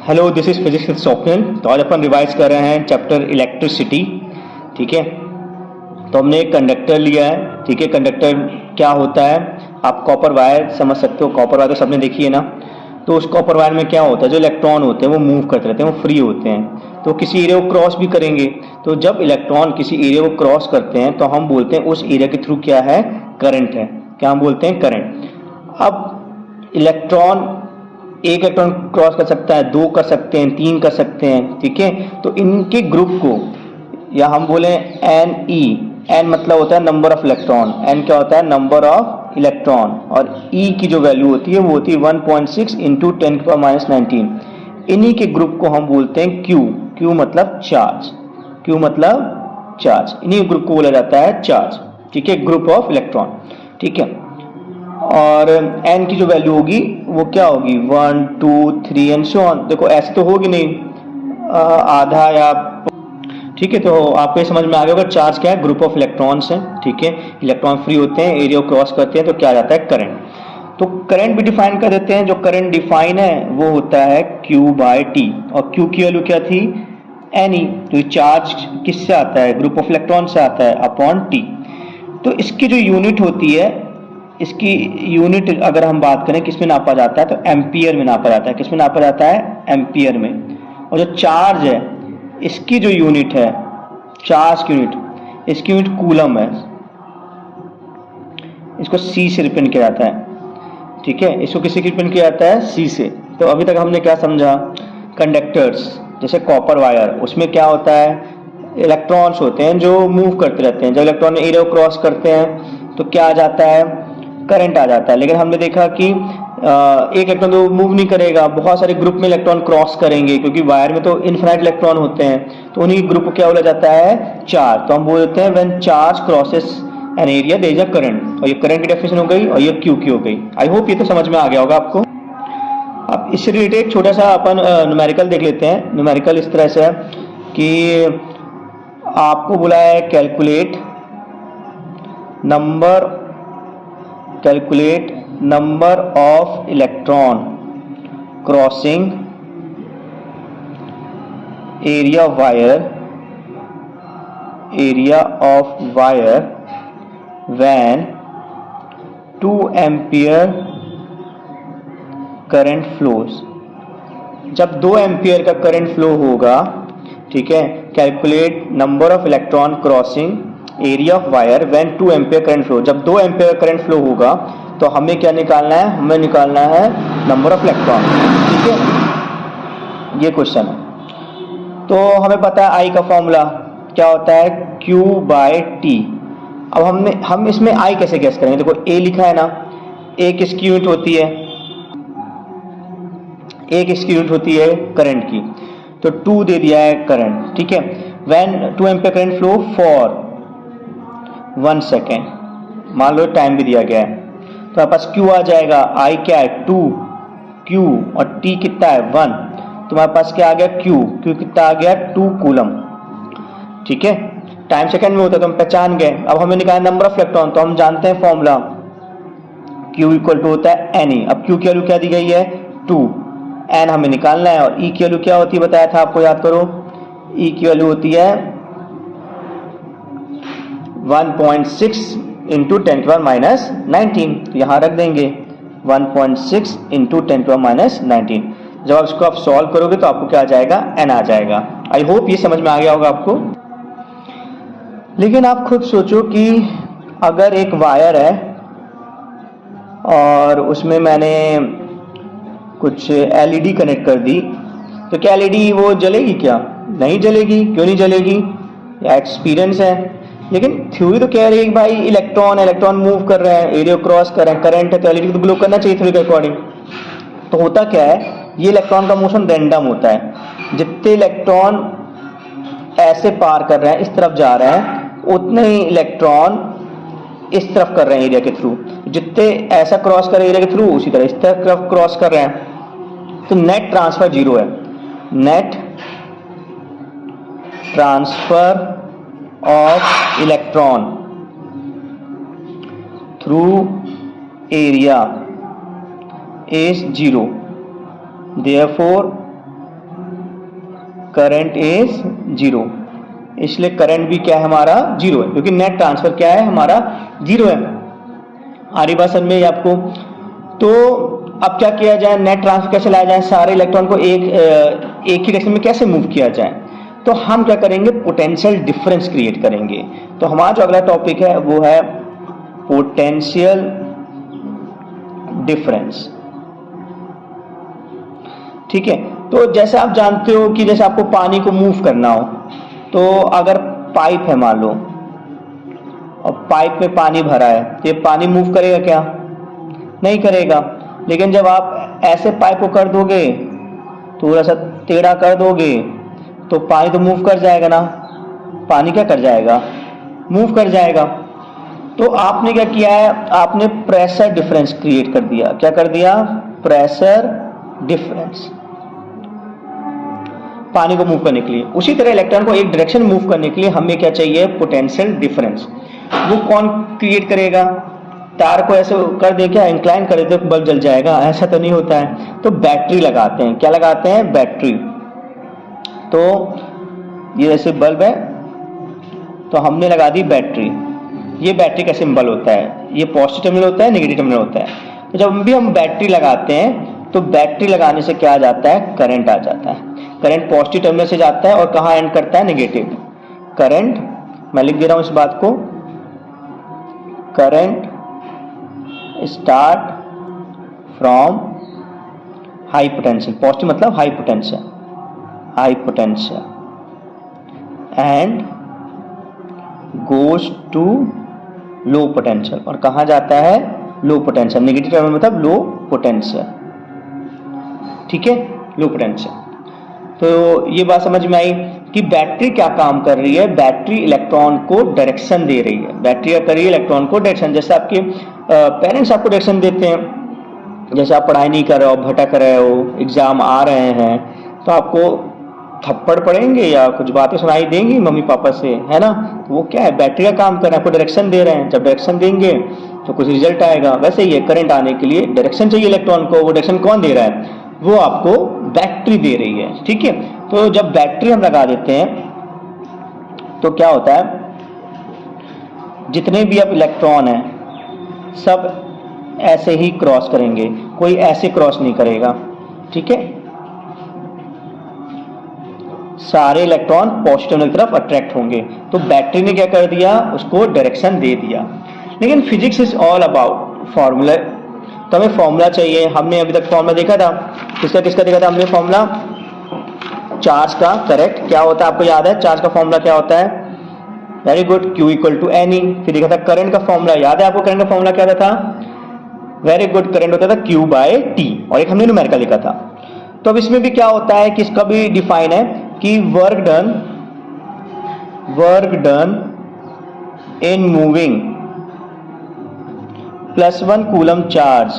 Hello, this is physics with Swapnil. तो आज अपन revise कर रहे हैं चैप्टर इलेक्ट्रिसिटी। ठीक है, तो हमने एक कंडक्टर लिया है। ठीक है, कंडक्टर क्या होता है आप कॉपर वायर समझ सकते हो। कॉपर वायर तो सबने देखी है ना। तो उस कॉपर वायर में क्या होता है, जो इलेक्ट्रॉन होते हैं वो मूव करते रहते हैं, वो फ्री होते हैं, तो किसी एरिया को क्रॉस भी करेंगे। तो जब इलेक्ट्रॉन किसी एरिया को क्रॉस करते हैं तो हम बोलते हैं उस एरिया के थ्रू क्या है, करंट है। क्या हम बोलते हैं, करंट। अब इलेक्ट्रॉन एक इलेक्ट्रॉन क्रॉस कर सकता है, दो कर सकते हैं, तीन कर सकते हैं। ठीक है, तो इनके ग्रुप को या हम बोले एन ई। एन मतलब होता है नंबर ऑफ इलेक्ट्रॉन। एन क्या होता है, नंबर ऑफ इलेक्ट्रॉन। और ई की जो वैल्यू होती है वो होती है 1.6 इंटू 10⁻19। इन्हीं के ग्रुप को हम बोलते हैं क्यू। क्यू मतलब चार्ज। क्यू मतलब चार्ज। इन्हीं ग्रुप को बोला जाता है चार्ज। ठीक है, ग्रुप ऑफ इलेक्ट्रॉन। ठीक है, और n की जो वैल्यू होगी वो क्या होगी, 1 2 3 एंड सो ऑन। देखो ऐसे तो होगी नहीं, आधा या। ठीक है, तो आपको ये समझ में आ गया होगा चार्ज क्या है, ग्रुप ऑफ इलेक्ट्रॉन्स है। ठीक है, इलेक्ट्रॉन फ्री होते हैं, एरिया को क्रॉस करते हैं, तो क्या आ जाता है, करंट। तो करंट भी डिफाइन कर देते हैं। जो करंट डिफाइन है वो होता है Q/T। और Q की वैल्यू क्या थी, Ne। तो ये चार्ज किससे आता है, ग्रुप ऑफ इलेक्ट्रॉन से आता है, अपॉन T। तो इसकी जो यूनिट होती है, इसकी यूनिट अगर हम बात करें किस में नापा जाता है, तो एम्पियर में नापा जाता है। किस में नापा जाता है, एम्पियर में। और जो चार्ज है इसकी जो यूनिट है, चार्ज की यूनिट, इसकी यूनिट कूलम है। इसको C से रिप्रेजेंट किया जाता है। ठीक है, इसको किससे रिप्रेजेंट किया जाता है, C से। तो अभी तक हमने क्या समझा, कंडक्टर्स जैसे कॉपर वायर, उसमें क्या होता है, इलेक्ट्रॉन्स होते हैं जो मूव करते रहते हैं। जब इलेक्ट्रॉन एरिया को क्रॉस करते हैं तो क्या आ जाता है, करंट आ जाता है। लेकिन हमने देखा कि एक इलेक्ट्रॉन तो मूव नहीं करेगा, बहुत सारे ग्रुप में इलेक्ट्रॉन क्रॉस करेंगे, क्योंकि वायर में तो इनफिनाइट इलेक्ट्रॉन होते हैं। तो उन्हीं ग्रुप को क्या बोला जाता है, चार्ज। तो हम बोलते हैं when charge crosses an area there is a current. और ये करंट की डेफिनेशन हो गई और ये क्यू की हो गई। आई होप ये तो समझ में आ गया होगा आपको। अब इससे रिलेटेड छोटा सा अपन न्यूमेरिकल देख लेते हैं। न्यूमेरिकल इस तरह से है कि आपको बोला है calculate number of electron crossing area of wire when 2 ampere current flows. जब 2 एम्पियर का करंट फ्लो होगा, ठीक है, calculate number of electron crossing area of wire when 2 ampere current flow. जब 2 एम्पियर करंट फ्लो होगा तो हमें क्या निकालना है, हमें निकालना है नंबर ऑफ इलेक्ट्रॉन। ठीक है, ये क्वेश्चन है। तो हमें पता है I का फॉर्मूला क्या होता है, Q/T। अब हम इसमें I कैसे गैस करेंगे, देखो A लिखा है ना, A किसकी यूनिट होती है, एक इसकी यूनिट होती है करंट की। तो 2 दे दिया है करंट। ठीक है, when 2 ampere current flow for 1 second, मान लो टाइम भी दिया गया है, तो हमारे पास Q आ जाएगा। I क्या है, 2 Q, और T कितना है, 1। तो हमारे पास क्या आ गया, Q कितना आ गया, 2 कूलम। ठीक है, टाइम सेकेंड में होता है तो हम पहचान गए। अब हमें निकालना नंबर ऑफ इलेक्ट्रॉन, तो हम जानते हैं फॉर्मूला, Q इक्वल टू होता है Ne। अब Q की वैल्यू क्या दी गई है, 2। N हमें निकालना है। और E की वैल्यू क्या होती है, बताया था आपको, याद करो। E की वैल्यू होती है 1.6 इंटू 10⁻19। तो यहां रख देंगे 1.6 इंटू 10⁻19। जब आप इसको सॉल्व करोगे तो आपको क्या आ जाएगा, N आ जाएगा। आई होप ये समझ में आ गया होगा आपको। लेकिन आप खुद सोचो कि अगर एक वायर है और उसमें मैंने कुछ LED कनेक्ट कर दी, तो क्या LED वो जलेगी, क्या नहीं जलेगी। क्यों नहीं जलेगी, या एक्सपीरियंस है। लेकिन थ्योरी तो कह रही है कि भाई इलेक्ट्रॉन मूव कर रहे हैं, एरिया क्रॉस कर रहे हैं, करंट है, तो LED को तो ग्लो करना चाहिए थ्योरी के अकॉर्डिंग। तो होता क्या है, ये इलेक्ट्रॉन का मोशन रैंडम होता है। जितने इलेक्ट्रॉन ऐसे पार कर रहे हैं, इस तरफ जा रहे हैं, उतने ही इलेक्ट्रॉन इस तरफ कर रहे हैं एरिया के थ्रू। जितने ऐसा क्रॉस कर रहे हैं एरिया के थ्रू, उसी तरह इस तरफ क्रॉस कर रहे हैं। तो नेट ट्रांसफर 0 है। Net transfer of electron through area is 0। Therefore current is 0, इसलिए करंट भी क्या है हमारा 0 है, क्योंकि नेट ट्रांसफर क्या है हमारा 0 है। आ रही बात समझ में आपको? तो अब क्या किया जाए, नेट ट्रांसफर कैसे लाया जाए, सारे इलेक्ट्रॉन को एक ही डायरेक्शन में कैसे मूव किया जाए? तो हम क्या करेंगे, पोटेंशियल डिफरेंस क्रिएट करेंगे। तो हमारा जो अगला टॉपिक है वो है पोटेंशियल डिफरेंस। ठीक है, तो जैसे आप जानते हो कि जैसे आपको पानी को मूव करना हो, तो अगर पाइप है मान लो और पाइप में पानी भरा है, तो ये पानी मूव करेगा क्या? नहीं करेगा। लेकिन जब आप ऐसे पाइप को कर दोगे, थोड़ा सा टेढ़ा कर दोगे, तो पानी तो मूव कर जाएगा ना। पानी क्या कर जाएगा? मूव कर जाएगा। तो आपने क्या किया है, आपने प्रेशर डिफरेंस क्रिएट कर दिया। क्या कर दिया? प्रेशर डिफरेंस, पानी को मूव करने के लिए। उसी तरह इलेक्ट्रॉन को एक डायरेक्शन मूव करने के लिए हमें क्या चाहिए? Potential difference. वो कौन क्रिएट करेगा? तार को ऐसे कर दे, क्या इंक्लाइन कर दे तो बल्ब जल जाएगा? ऐसा तो नहीं होता है। तो बैटरी लगाते हैं। क्या लगाते हैं? बैटरी। तो ये जैसे बल्ब है, तो हमने लगा दी बैटरी। ये बैटरी का सिंबल होता है, ये पॉजिटिव टर्मिनल होता है, नेगेटिव टर्मिनल होता है। तो जब भी हम बैटरी लगाते हैं, तो बैटरी लगाने से क्या आ जाता है? करंट आ जाता है। करंट पॉजिटिव टर्मिनल से जाता है और कहाँ एंड करता है? नेगेटिव। करंट, मैं लिख दे रहा हूं इस बात को, current start from high potential, positive मतलब high potential, high potential, and goes to low potential, और कहाँ जाता है? Low potential. नेगेटिव टर्मिनल मतलब लो पोटेंशियल। ठीक है, लो पोटेंशियल। तो ये बात समझ में आई कि बैटरी क्या काम कर रही है? बैटरी इलेक्ट्रॉन को डायरेक्शन दे रही है। बैटरी क्या कर रही है? इलेक्ट्रॉन को डायरेक्शन। जैसे आपके पेरेंट्स आपको डायरेक्शन देते हैं, जैसे आप पढ़ाई नहीं कर रहे हो, भटक रहे हो, एग्जाम आ रहे हैं, तो आपको थप्पड़ पड़ेंगे या कुछ बातें सुनाई देंगी मम्मी पापा से, है ना? तो वो क्या है? बैटरी का काम कर रहे हैं, आपको डायरेक्शन दे रहे हैं। जब डायरेक्शन देंगे तो कुछ रिजल्ट आएगा। वैसे ही है, करंट आने के लिए डायरेक्शन चाहिए इलेक्ट्रॉन को। वो डायरेक्शन कौन दे रहा है? वो आपको बैटरी दे रही है। ठीक है, तो जब बैटरी हम लगा देते हैं तो क्या होता है, जितने भी अब इलेक्ट्रॉन हैं सब ऐसे ही क्रॉस करेंगे, कोई ऐसे क्रॉस नहीं करेगा। ठीक है, सारे इलेक्ट्रॉन पॉजिटिव की तरफ अट्रैक्ट होंगे। तो बैटरी ने क्या कर दिया? उसको डायरेक्शन दे दिया। लेकिन physics is all about formula. तो हमें फॉर्मूला चाहिए। हमने अभी तक फॉर्मूला देखा था, किसका किसका देखा था हमने फॉर्मूला? चार्ज का। करेक्ट। क्या होता है आपको याद है? चार्ज का फॉर्मूला क्या होता है? Very good, Q equal to NE। फिर देखा था करंट का फॉर्मूला, याद है आपको करंट का फॉर्मूला क्या था? वेरी गुड, करंट होता था Q बाय T, और एक हमने न्यूमेरिकल लिखा था। तो अब इसमें भी क्या होता है कि इसका भी डिफाइन है कि work done in moving +1 coulomb charge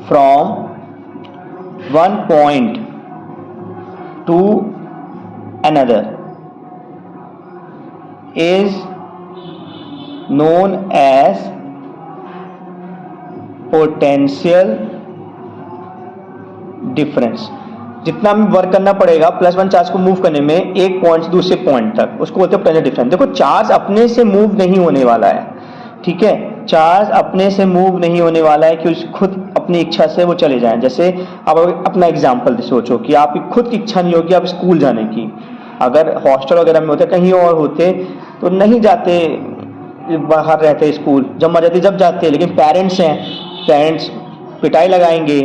from one point two another is known as potential difference। जितना हमें वर्क करना पड़ेगा +1 चार्ज को मूव करने में एक पॉइंट से दूसरे पॉइंट तक, उसको बोलते हैं पोटेंशियल डिफरेंस। देखो, चार्ज अपने से मूव नहीं होने वाला है। ठीक है, चार्ज अपने से मूव नहीं होने वाला है कि खुद अपनी इच्छा से वो चले जाएं। जैसे आप अपना एग्जाम्पल सोचो कि आपकी खुद की इच्छा नहीं होगी आप स्कूल जाने की। अगर हॉस्टल वगैरह में होते, कहीं और होते, तो नहीं जाते, बाहर रहते स्कूल, जब मर्जी आती जब जाते। लेकिन पेरेंट्स हैं, पेरेंट्स पिटाई लगाएंगे।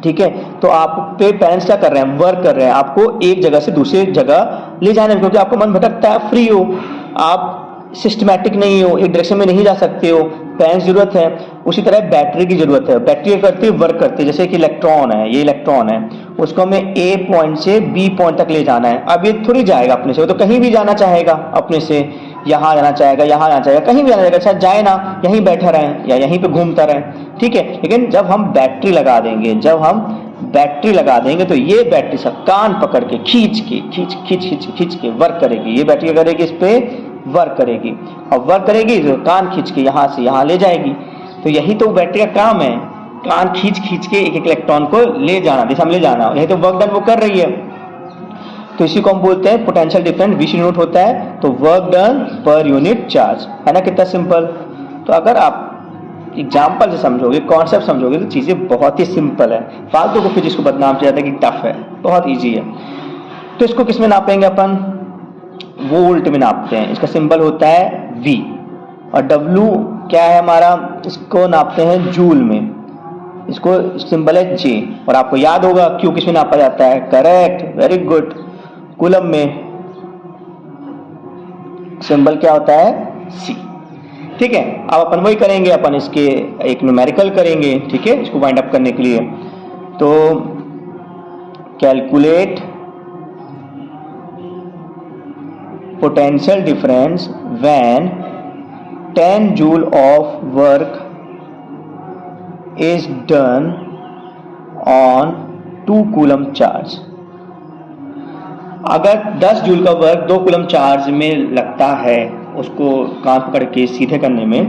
ठीक है, तो आप पे पेरेंट्स क्या कर रहे हैं? वर्क कर रहे हैं आपको एक जगह से दूसरी जगह ले जाने में, क्योंकि आपको मन भटकता है, फ्री हो आप, सिस्टमैटिक नहीं हो, एक डायरेक्शन में नहीं जा सकते हो, पेरेंट्स जरूरत है। उसी तरह बैटरी की जरूरत है। बैटरी करती है, वर्क करती है। जैसे कि इलेक्ट्रॉन है, ये इलेक्ट्रॉन है, उसको हमें A पॉइंट से B पॉइंट तक ले जाना है। अब ये थोड़ी जाएगा अपने से, वो तो कहीं भी जाना चाहेगा अपने से, यहाँ जाना चाहेगा, यहाँ जाना चाहेगा, कहीं भी जाना चाहेगा। शायद जाए ना, यहीं बैठा रहे या यहीं पे घूमता रहे। ठीक है, लेकिन जब हम बैटरी लगा देंगे, तो ये बैटरी सब कान पकड़ के खींच के वर्क करेगी। ये बैटरी क्या करेगी? इस पे वर्क करेगी, और वर्क करेगी तो कान खींच के यहाँ से यहाँ ले जाएगी। तो यही तो बैटरी का काम है कान खींच खींच के एक एक इलेक्ट्रॉन को ले जाना, दिशा में ले जाना, यही तो वर्क डन वो कर रही है। तो इसी को हम बोलते हैं पोटेंशियल डिफरेंस V यूनिट होता है, तो work done per unit charge, है ना कितना सिंपल। तो अगर आप एग्जाम्पल से समझोगे, कॉन्सेप्ट समझोगे तो चीजें बहुत ही सिंपल है। फालतू को फिजिक्स को बदनाम किया जाता है कि टफ है, बहुत ईजी है। तो इसको किस में नापेंगे अपन, वोल्ट में नापते हैं। इसका सिंबल होता है V और W क्या है हमारा, इसको नापते हैं जूल में, इसको सिंबल है J। और आपको याद होगा Q किस में नापा जाता है, करेक्ट, वेरी गुड, कूलम में सिंबल क्या होता है, C। ठीक है, अब अपन वही करेंगे, अपन इसके एक न्यूमेरिकल करेंगे, ठीक है, इसको वाइंड अप करने के लिए। तो calculate potential difference when 10 joule of work is done on 2 coulomb charge. अगर 10 जूल का वर्क 2 कूलम चार्ज में लगता है, उसको कान पकड़ के सीधे करने में,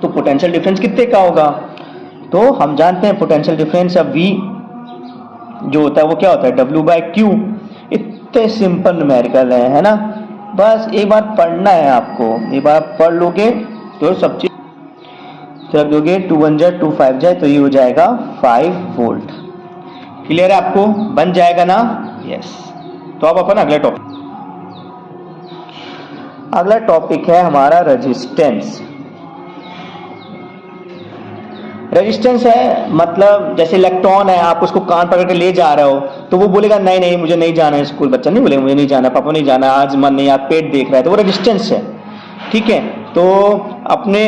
तो पोटेंशियल डिफरेंस कितने का होगा। तो हम जानते हैं पोटेंशियल डिफरेंस अब V जो होता है वो क्या होता है, W/Q। इतने सिंपल न्यूमेरिकल है ना, बस एक बार पढ़ना है आपको, एक बार पढ़ लोगे तो सब चीज रख दोगे, 2 1 जाए 2 5 जाए तो ये हो जाएगा 5 वोल्ट। क्लियर है आपको, बन जाएगा ना, यस। तो अब अपन अगला टॉपिक है हमारा रेजिस्टेंस। रेजिस्टेंस है मतलब जैसे इलेक्ट्रॉन है, आप उसको कान पकड़ के ले जा रहे हो तो वो बोलेगा नहीं नहीं मुझे नहीं जाना है स्कूल, बच्चा नहीं बोलेगा मुझे नहीं जाना, पापा नहीं जाना, आज मन नहीं, आज पेट देख रहा है, तो वो रेजिस्टेंस है। ठीक है, तो अपने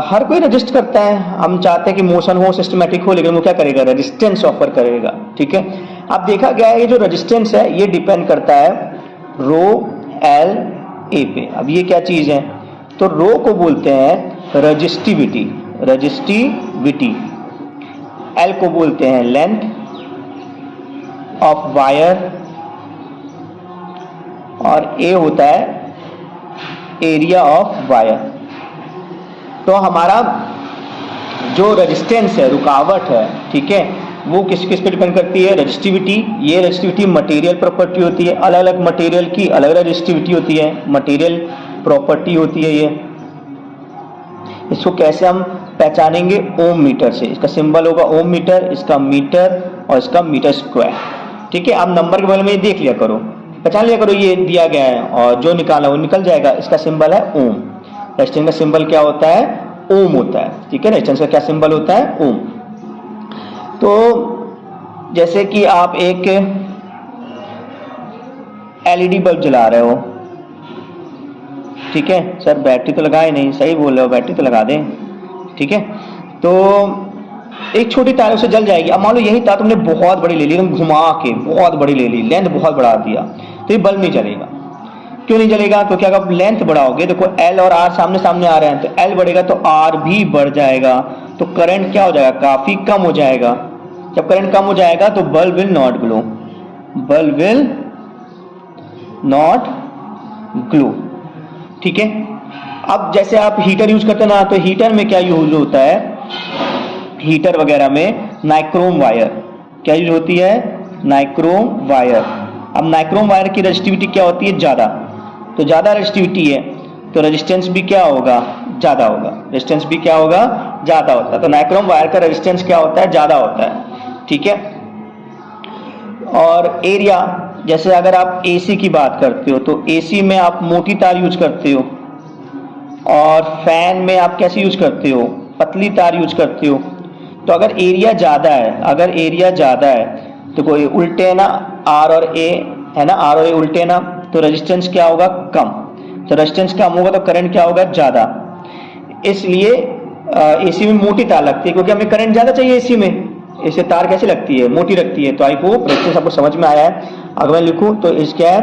हर कोई रजिस्ट करता है, हम चाहते हैं कि मोशन हो, सिस्टमेटिक हो, लेकिन वो क्या करेगा, रेजिस्टेंस ऑफर करेगा। ठीक है, अब देखा गया है ये जो रेजिस्टेंस है ये डिपेंड करता है रो एल ए पे। अब ये क्या चीज है, तो रो को बोलते हैं रजिस्टिविटी, एल को बोलते हैं लेंथ ऑफ वायर, और ए होता है एरिया ऑफ वायर। तो हमारा जो रेजिस्टेंस है, रुकावट है, ठीक है, वो किस किस पे डिपेंड करती है, रेजिस्टिविटी। ये रेजिस्टिविटी मटेरियल प्रॉपर्टी होती है, अलग अलग मटेरियल की अलग रेजिस्टिविटी होती है, मटेरियल प्रॉपर्टी होती है ये। इसको कैसे हम पहचानेंगे, ओम मीटर से। इसका सिंबल होगा ओम मीटर, इसका मीटर और इसका मीटर स्क्वायर। ठीक है, आप नंबर के बगल में ये देख लिया करो, पहचान लिया करो, ये दिया गया है और जो निकाला वो निकल जाएगा। इसका सिंबल है ओम, रेजिस्टेंस का सिंबल क्या होता है, ओम होता है। ठीक है, रेजिस्टेंस का क्या सिंबल होता है, ओम। तो जैसे कि आप एक एलईडी बल्ब जला रहे हो, ठीक है, सर बैटरी तो लगाए नहीं, सही बोल रहे हो, बैटरी तो लगा दें। ठीक है, तो एक छोटी तार से जल जाएगी। अब मान लो यही तार तुमने बहुत बड़ी ले ली, तुम घुमा के बहुत बड़ी ले ली, लेंथ बहुत बढ़ा दिया, तो ये बल्ब नहीं जलेगा। क्यों नहीं जलेगा, क्योंकि अगर आप लेंथ बढ़ाओगे, देखो एल और आर सामने सामने आ रहे हैं, तो एल बढ़ेगा तो आर भी बढ़ जाएगा, तो करंट क्या हो जाएगा, काफी कम हो जाएगा। जब करंट कम हो जाएगा तो bulb will not glow, bulb will not glow. ठीक है, अब जैसे आप हीटर यूज करते हैं ना, तो हीटर में क्या यूज होता है, हीटर वगैरह में नाइक्रोम वायर क्या यूज होती है, नाइक्रोम वायर। अब नाइक्रोम वायर की रेजिस्टिविटी क्या होती है, ज्यादा, तो ज्यादा रेजिस्टिविटी है तो रेजिस्टेंस भी क्या होगा, ज्यादा होगा, रेजिस्टेंस भी क्या होगा, ज्यादा होता है। तो नाइक्रोम वायर का रेजिस्टेंस क्या होता है, ज्यादा होता है। ठीक है, और एरिया, जैसे अगर आप एसी की बात करते हो तो एसी में आप मोटी तार यूज करते हो, और फैन में आप कैसे यूज करते हो, पतली तार यूज करते हो। तो अगर एरिया ज्यादा है, अगर एरिया ज्यादा है तो कोई उल्टे है ना, आर और ए है ना, आर और ए उल्टे ना, तो रेजिस्टेंस क्या होगा, कम। तो रेजिस्टेंस कम होगा तो करंट क्या होगा, ज्यादा। इसलिए एसी में मोटी तार लगती है, क्योंकि हमें करंट ज्यादा चाहिए एसी में। इससे तार कैसे लगती है, मोटी लगती है। तो आई होप रेजिस्टेंस आपको समझ में आया है। अगर मैं लिखूं तो इसका है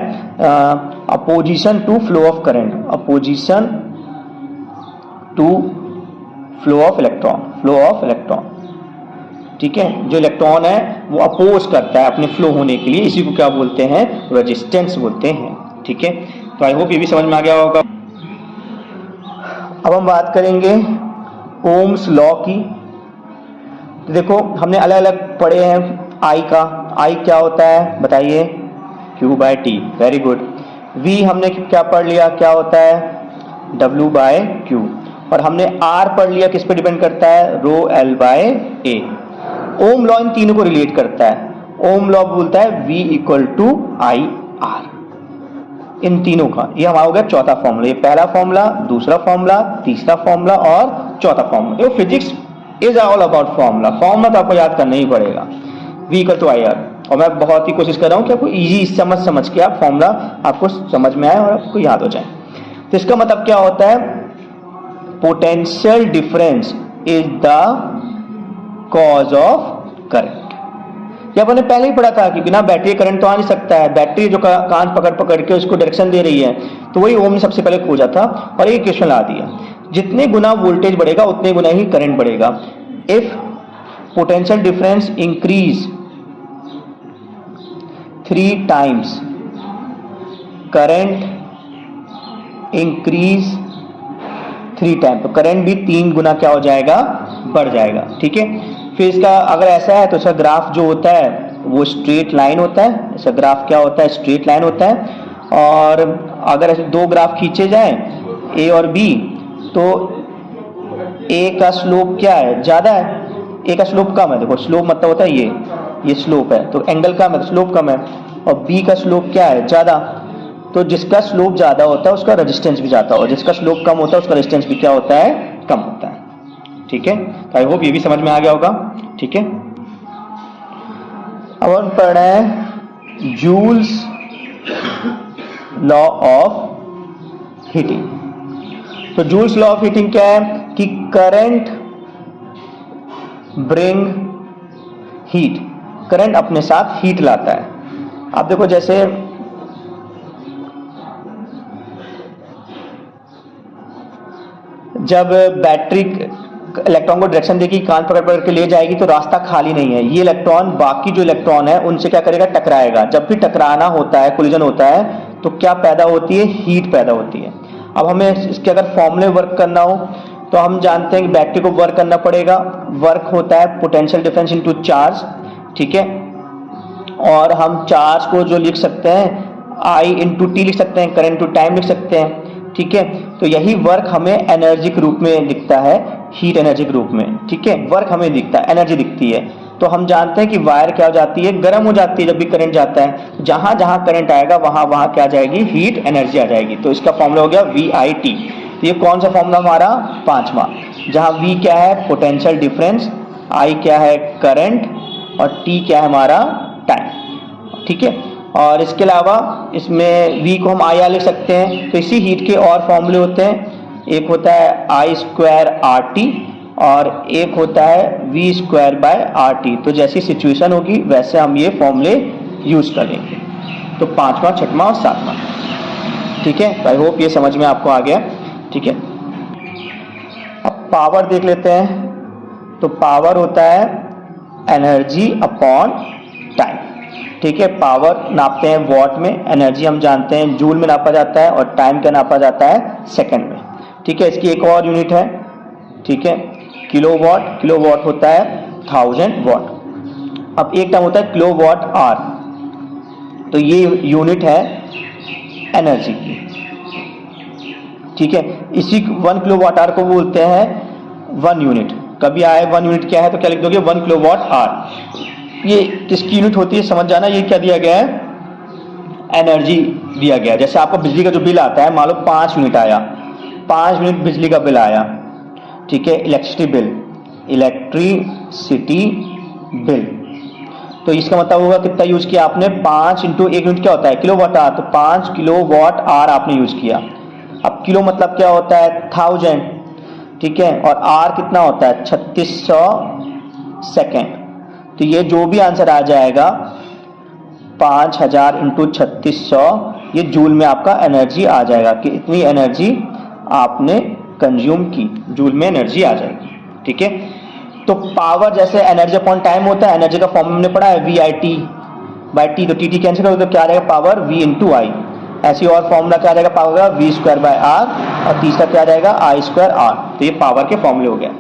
opposition to flow of current, opposition to flow of electron, flow of electron. ठीक है, जो इलेक्ट्रॉन है वो अपोज करता है अपने फ्लो होने के लिए, इसी को क्या बोलते हैं, रेजिस्टेंस बोलते हैं। ठीक है, तो आई होप ये भी समझ में आ गया होगा। अब हम बात करेंगे ओम्स लॉ की। तो देखो हमने अलग अलग पढ़े हैं आई का, आई क्या होता है बताइए, Q by T, very good. V हमने क्या पढ़ लिया, क्या होता है, W बाय Q। और हमने R पढ़ लिया, किस पे डिपेंड करता है, rho L by A। Ohm law इन तीनों को रिलेट करता है। ओम लॉ बोलता है V equal to I R, इन तीनों का। ये हमारा हो गया चौथा फॉर्मूला। ये पहला फॉर्मूला, दूसरा फॉर्मूला, तीसरा फॉर्मूला और चौथा फॉर्मूला। देखो physics is all about formula. Formula तो आपको याद करना ही पड़ेगा, V equal to I R. और मैं बहुत ही कोशिश कर रहा हूँ कि आपको इजी समझ के आप फॉर्मूला आपको समझ में आए और आपको याद हो जाए। तो इसका मतलब क्या होता है, potential difference is the cause of current. ये अपन ने पहले ही पढ़ा था कि बिना बैटरी करंट तो आ नहीं सकता है। बैटरी जो कांच पकड़ के उसको डायरेक्शन दे रही है, तो वही ओम ने सबसे पहले खोजा था और एक इक्वेशन ला दिया, जितने गुना वोल्टेज बढ़ेगा उतने गुना ही करंट बढ़ेगा। If potential difference increase 3 times, current increase 3 times, तो करंट भी 3 गुना क्या हो जाएगा, बढ़ जाएगा। ठीक है, फिर इसका अगर ऐसा है तो इसका ग्राफ जो होता है वो स्ट्रेट लाइन होता है। इसका ग्राफ क्या होता है, स्ट्रेट लाइन होता है। और अगर ऐसे दो ग्राफ खींचे जाएं ए और बी, तो ए का स्लोप क्या है, ज्यादा है, ए का स्लोप कम है। देखो स्लोप मतलब होता है ये स्लोप है, तो एंगल कम है तो स्लोप कम है। और बी का स्लोप क्या है, ज्यादा, तो जिसका स्लोप ज्यादा होता है उसका रेजिस्टेंस भी ज्यादा, और जिसका स्लोप कम होता है उसका रेजिस्टेंस भी क्या होता है, कम होता है। ठीक है, तो आई होप ये भी समझ में आ गया होगा। ठीक है, अब हम पढ़ रहे हैं जूल्स लॉ ऑफ हीटिंग। तो जूल्स लॉ ऑफ हीटिंग क्या है कि करंट ब्रिंग हीट, करंट अपने साथ हीट लाता है। आप देखो जैसे जब बैटरी इलेक्ट्रॉन को डायरेक्शन देगी, कांच पकड़ के ले जाएगी, तो रास्ता खाली नहीं है। ये इलेक्ट्रॉन बाकी जो इलेक्ट्रॉन है उनसे क्या करेगा, टकराएगा। जब भी टकराना होता है, कोलिजन होता है, तो क्या पैदा होती है, हीट पैदा होती है। अब हमें इसके अगर फॉर्मूले वर्क करना हो तो हम जानते हैं कि बैटरी को वर्क करना पड़ेगा। वर्क होता है पोटेंशियल डिफरेंस इनटू चार्ज। ठीक है, और हम चार्ज को जो लिख सकते हैं I इंटू टी लिख सकते हैं, करंट इंटू टाइम लिख सकते हैं। ठीक है, तो यही वर्क हमें एनर्जी के रूप में दिखता है, हीट एनर्जी के रूप में। ठीक है, वर्क हमें दिखता है, एनर्जी दिखती है। तो हम जानते हैं कि वायर क्या हो जाती है, गर्म हो जाती है जब भी करंट जाता है। जहां जहां करंट आएगा वहां वहां क्या जाएगी, हीट एनर्जी आ जाएगी। तो इसका फॉर्मूला हो गया VIT। तो ये कौन सा फॉर्मूला हमारा, पांचवा, जहां V क्या है पोटेंशियल डिफरेंस, I क्या है करंट, और T क्या है हमारा टाइम। ठीक है, और इसके अलावा इसमें V को हम IR लिख सकते हैं। तो इसी हीट के और फॉर्मूले होते हैं, एक होता है I² RT और एक होता है V² बाय RT। तो जैसी सिचुएशन होगी वैसे हम ये फॉर्मूले यूज करेंगे। तो पांचवा, छठवां और सातवां। ठीक है, आई होप ये समझ में आपको आ गया। ठीक है, अब पावर देख लेते हैं। तो पावर होता है एनर्जी अपॉन टाइम। ठीक है, पावर नापते हैं वॉट में, एनर्जी हम जानते हैं जूल में नापा जाता है, और टाइम क्या नापा जाता है, सेकंड में। ठीक है, इसकी एक और यूनिट है। ठीक है, किलोवाट, किलोवाट होता है 1000 वाट। अब एक टर्म होता है किलोवाट आवर, तो ये यूनिट है एनर्जी की। ठीक है, इसी 1 किलोवाट आवर को बोलते हैं 1 यूनिट। कभी आए 1 यूनिट क्या है तो क्या लिख दोगे, 1 किलोवाट आवर। ये किसकी यूनिट होती है समझ जाना। ये क्या दिया गया है, एनर्जी दिया गया है। जैसे आपको बिजली का जो बिल आता है, मान लो 5 यूनिट आया, 5 यूनिट बिजली का बिल आया। ठीक है, इलेक्ट्रिसिटी बिल, इलेक्ट्रिसिटी बिल। तो इसका मतलब होगा कितना यूज किया आपने, 5 इंटू 1 यूनिट क्या होता है, किलोवाट आवर। तो 5 किलोवाट आवर आपने यूज किया। अब किलो मतलब क्या होता है, 1000। ठीक है, और आर कितना होता है, 3600 सेकेंड। तो ये जो भी आंसर आ जाएगा 5000 इंटू 3600, ये जूल में आपका एनर्जी आ जाएगा कि इतनी एनर्जी आपने कंज्यूम की, जूल में एनर्जी आ जाएगी। ठीक है, तो पावर जैसे एनर्जी अपॉन टाइम होता है, एनर्जी का फॉर्म हमने पढ़ा है VIT बाय टी। तो टी कैंसिल हो तो क्या आ जाएगा, पावर V इंटू आई। ऐसी और फॉर्मूला क्या आ जाएगा, पावर का V² बाय आर, और तीसरा क्या आ जाएगा I² R। तो ये पावर के फॉर्मूले हो गया।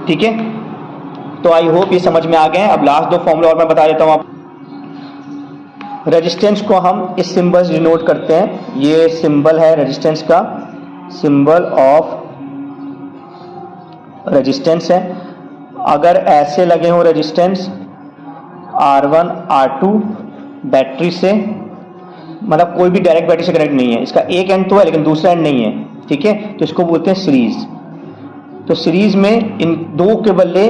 ठीक है, तो आई होप ये समझ में आ गए। अब लास्ट दो फॉर्मूला और मैं बता देता हूँ आप। रेजिस्टेंस को हम इस सिंबल से डिनोट करते हैं। ये सिंबल है रेजिस्टेंस का, सिंबल ऑफ रेजिस्टेंस है। अगर ऐसे लगे हो रेजिस्टेंस R1 R2 बैटरी से, मतलब कोई भी डायरेक्ट बैटरी से कनेक्ट नहीं है, इसका एक एंड तो है लेकिन दूसरा एंड नहीं है, ठीक है, तो इसको बोलते हैं सीरीज। तो सीरीज में इन दो के बदले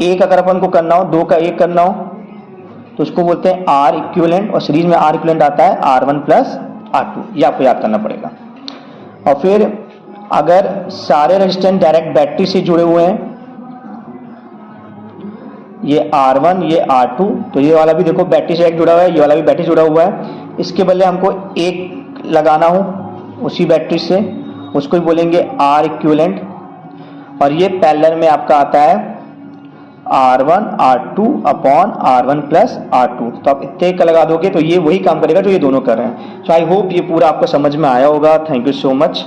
एक अगर अपन को करना हो, दो का एक करना हो, तो उसको बोलते हैं आर इक्विवेलेंट, और सीरीज में आर इक्विवेलेंट आता है R1 प्लस R2, ये आपको याद करना पड़ेगा। और फिर अगर सारे रेजिस्टेंस डायरेक्ट बैटरी से जुड़े हुए हैं, ये R1 ये R2, तो ये वाला भी देखो बैटरी से जुड़ा हुआ है, ये वाला भी बैटरी जुड़ा हुआ है, इसके बदले हमको एक लगाना हो उसी बैटरी से, उसको ही बोलेंगे आर इक्विवेलेंट। और ये पैरेलल में आपका आता है R1 R2 upon R1 plus R2। तो आप इतने का लगा दोगे तो ये वही काम करेगा जो ये दोनों कर रहे हैं। सो आई होप ये पूरा आपको समझ में आया होगा। Thank you so much.